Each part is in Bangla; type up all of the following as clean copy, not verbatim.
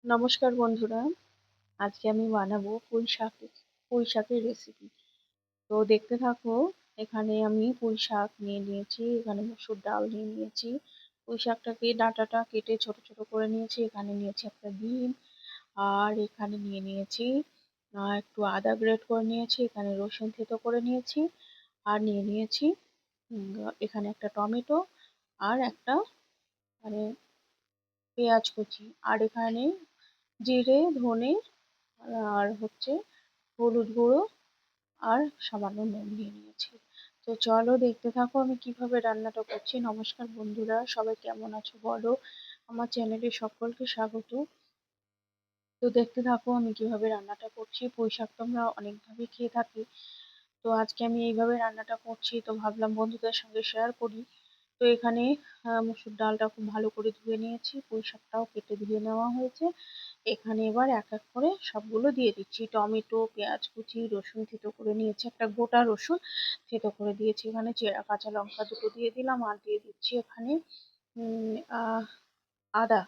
নমস্কার বন্ধুরা, আজকে আমি বানাবো পুঁই শাকের রেসিপি। তো দেখতে থাকো। এখানে আমি পুঁই শাক নিয়ে নিয়েছি, এখানে মসুর ডাল নিয়ে নিয়েছি। পুঁই শাকটাকে ডাঁটাটা কেটে ছোট ছোট করে নিয়েছি। এখানে নিয়েছি একটা ডিম, আর এখানে নিয়ে নিয়েছি একটু আদা গ্রেট করে নিয়েছি, এখানে রসুন থেতো করে নিয়েছি, আর নিয়ে নিয়েছি এখানে একটা টমেটো, আর একটা মানে পেঁয়াজ কুচি, আর এখানে জিরে, ধনে, আর হচ্ছে হলুদ গুঁড়ো, আর সামান্য নুন নিয়ে নিয়েছি। তো চলো দেখতে থাকো আমি কিভাবে রান্নাটা করছি। নমস্কার বন্ধুরা, সবাই কেমন আছো বলো। আমার চ্যানেলে সকলকে স্বাগত। তো দেখতে থাকো আমি কিভাবে রান্নাটা করছি। পুঁই শাক তো আমরা অনেকভাবে খেয়ে থাকি, তো আজকে আমি এইভাবে রান্নাটা করছি, তো ভাবলাম বন্ধুদের সঙ্গে শেয়ার করি। তো এখানে মসুর ডালটা খুব ভালো করে ধুয়ে নিয়েছি, পুঁই শাকটাও কেটে ধুয়ে নেওয়া হয়েছে। এখানে এবার এক এক করে সবগুলো দিয়ে দিচ্ছি। টমেটো, পেঁয়াজ কুচি, রসুন থেতো করে নিয়েছি, একটা গোটা রসুন থেতো করে দিয়েছি, এখানে চেরা কাঁচা লঙ্কা দুটো দিয়ে দিলাম, আর দিয়ে দিচ্ছি এখানে উম আহ আদা,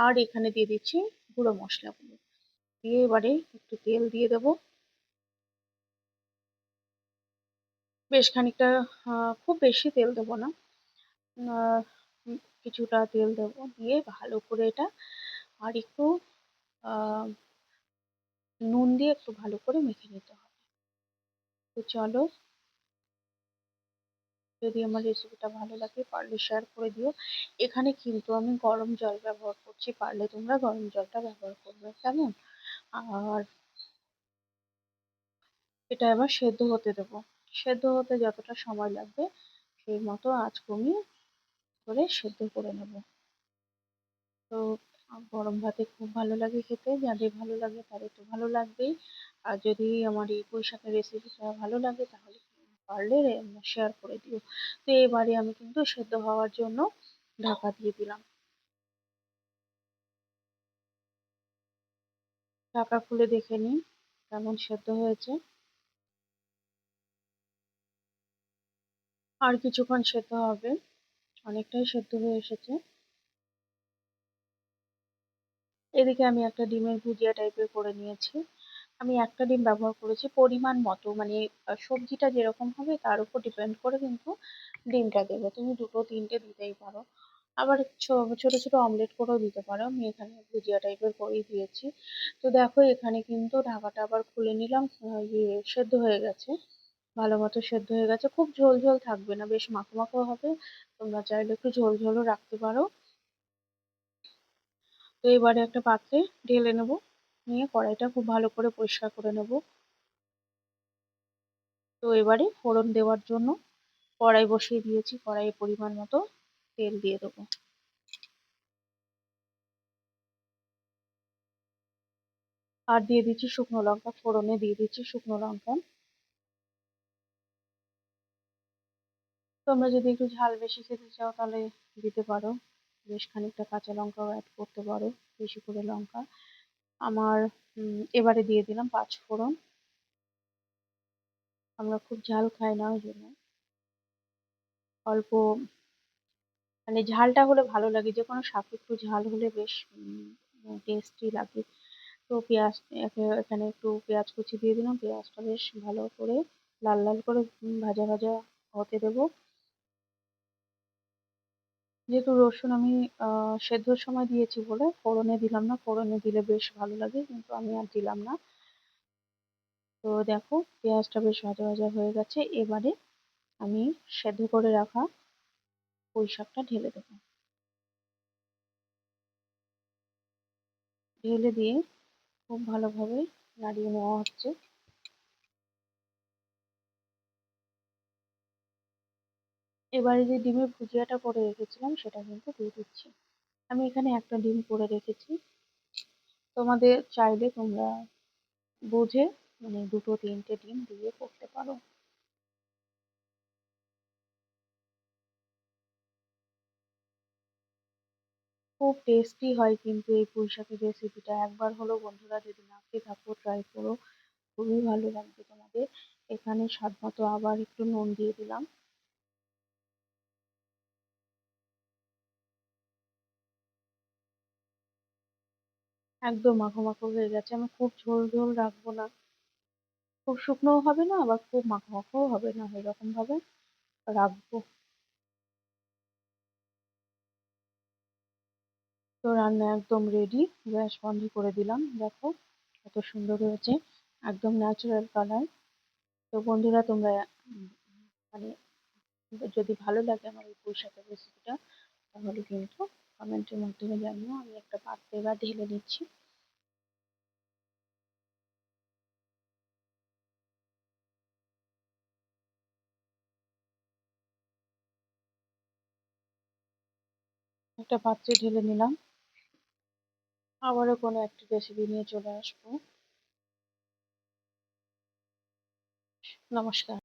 আর এখানে দিয়ে দিচ্ছি গুঁড়ো মশলাগুলো। দিয়ে এবারে একটু তেল দিয়ে দেবো, বেশ খানিকটা। খুব বেশি তেল দেবো না, আহ, কিছুটা তেল দেবো, দিয়ে ভালো করে এটা আর একটু আহ, নুন দিয়ে একটু ভালো করে মেখে নিতে হবে। তো চলো, যদি আমার রেসিপিটা ভালো লাগে পারলে শেয়ার করে দিও। এখানে কিন্তু আমি গরম জল ব্যবহার করছি, পারলে তোমরা গরম জলটা ব্যবহার করবে, কেমন। আর এটা এবার সেদ্ধ হতে দেবো। সেদ্ধ হতে যতটা সময় লাগবে সেই মতো আঁচ কমিয়ে করে সেদ্ধ করে নেব। তো গরম ভাতে খুব ভালো লাগে খেতে, যাদের ভালো লাগে তাদের তো ভালো লাগবেই। আর যদি আমার এই পুঁই শাকের রেসিপিটা ভালো লাগে তাহলে পারলে শেয়ার করে দিও। তো এবারে আমি কিন্তু সেদ্ধ হওয়ার জন্য ঢাকা দিয়ে দিলাম। ঢাকা খুলে দেখে নিই কেমন সেদ্ধ হয়েছে। আর কিছুক্ষণ সেদ্ধ হবে, অনেকটাই সেদ্ধ হয়ে এসেছে। এদিকে আমি একটা ডিমের ভুজিয়া টাইপের করে নিয়েছি। আমি একটা ডিম ব্যবহার করেছি পরিমাণ মতো, মানে সবজিটা যেরকম হবে তার উপর ডিপেন্ড করে কিন্তু ডিমটা দেবে। তুমি দুটো তিনটে দিতেই পারো, আবার ছোট ছোট অমলেট করেও দিতে পারো। আমি এখানে ভুজিয়া টাইপের করেই দিয়েছি। তো দেখো এখানে কিন্তু ঢাকাটা আবার খুলে নিলাম, সেদ্ধ হয়ে গেছে, ভালো মতো সেদ্ধ হয়ে গেছে। খুব ঝোল ঝোল থাকবে না, বেশ মাখো মাখো হবে। তোমরা চাইলে একটু ঝোল ঝোলও রাখতে পারো। তো এবারে একটা পাত্রে ঢেলে নেব, নিয়ে কড়াইটা খুব ভালো করে পরিষ্কার করে নেব। তো এবারে ফোড়ন দেওয়ার জন্য কড়াই বসিয়ে দিয়েছি, কড়াইয়ে পরিমাণ মতো তেল দিয়ে দেবো, আর দিয়ে দিচ্ছি শুকনো লঙ্কা। ফোড়নে দিয়ে দিচ্ছি শুকনো লঙ্কা। তোমরা যদি একটু ঝাল বেশি খেতে চাও তাহলে দিতে পারো, বেশ খানিকটা কাঁচা লঙ্কাও অ্যাড করতে পারো, বেশি করে লঙ্কা। আমার এবারে দিয়ে দিলাম পাঁচ ফোড়ন। আমরা খুব ঝাল খাই না, ওই জন্য অল্প, মানে ঝালটা হলে ভালো লাগে, যে কোনো শাক একটু ঝাল হলে বেশ টেস্টি লাগে। তো পেঁয়াজ, এখানে একটু পেঁয়াজ কুচি দিয়ে দিলাম, পেঁয়াজটা বেশ ভালো করে লাল লাল করে ভাজা ভাজা হতে দেবো। যেহেতু রসুন আমি সেদ্ধর সময় দিয়েছি বলে ফোড়নে দিলাম না, ফোড়নে দিলে বেশ ভালো লাগে, কিন্তু আমি আর দিলাম না। তো দেখো পেঁয়াজটা বেশ ভাজা ভাজা হয়ে গেছে, এবারে আমি সেদ্ধ করে রাখা পুঁই শাকটা ঢেলে দেবো। ঢেলে দিয়ে খুব ভালোভাবে নাড়িয়ে নেওয়া হচ্ছে। এবারে যে ডিমের ভুজিয়াটা করে রেখেছিলাম সেটা কিন্তু দিয়ে দিচ্ছি। আমি এখানে একটা ডিম করে রেখেছি, তোমাদের চাইলে তোমরা বুঝে মানে দুটো তিনটে ডিম দিয়ে করতে পারো। খুব টেস্টি হয় কিন্তু এই পুঁই শাকের রেসিপিটা, একবার হলো বন্ধুরা যদি না খেয়ে থাকো ট্রাই করো, খুবই ভালো লাগবে তোমাদের। এখানে স্বাদ মতো আবার একটু নুন দিয়ে দিলাম। একদম মাখো মাখো হয়ে গেছে। আমি খুব ঝোল ঝোল রাখবো না, খুব শুকনোও হবে না, আবার খুব মাখো মাখোও হবে না, এরকম ভাবে রাখবো। তো রান্না একদম রেডি, গ্যাস বন্ধ করে দিলাম। দেখো কত সুন্দর হয়েছে, একদম ন্যাচারাল কালার। তো বন্ধুরা তোমরা মানে যদি ভালো লাগে আমার এই পুঁই শাকের রেসিপিটা, তাহলে কিন্তু কমেন্টের মাধ্যমে জানিও। আমি একটা পাত্রে এবার ঢেলে নিচ্ছি। একটা পাত্রে ঢেলে নিলাম। আবারও কোনো একটা রেসিপি নিয়ে চলে আসবো। নমস্কার।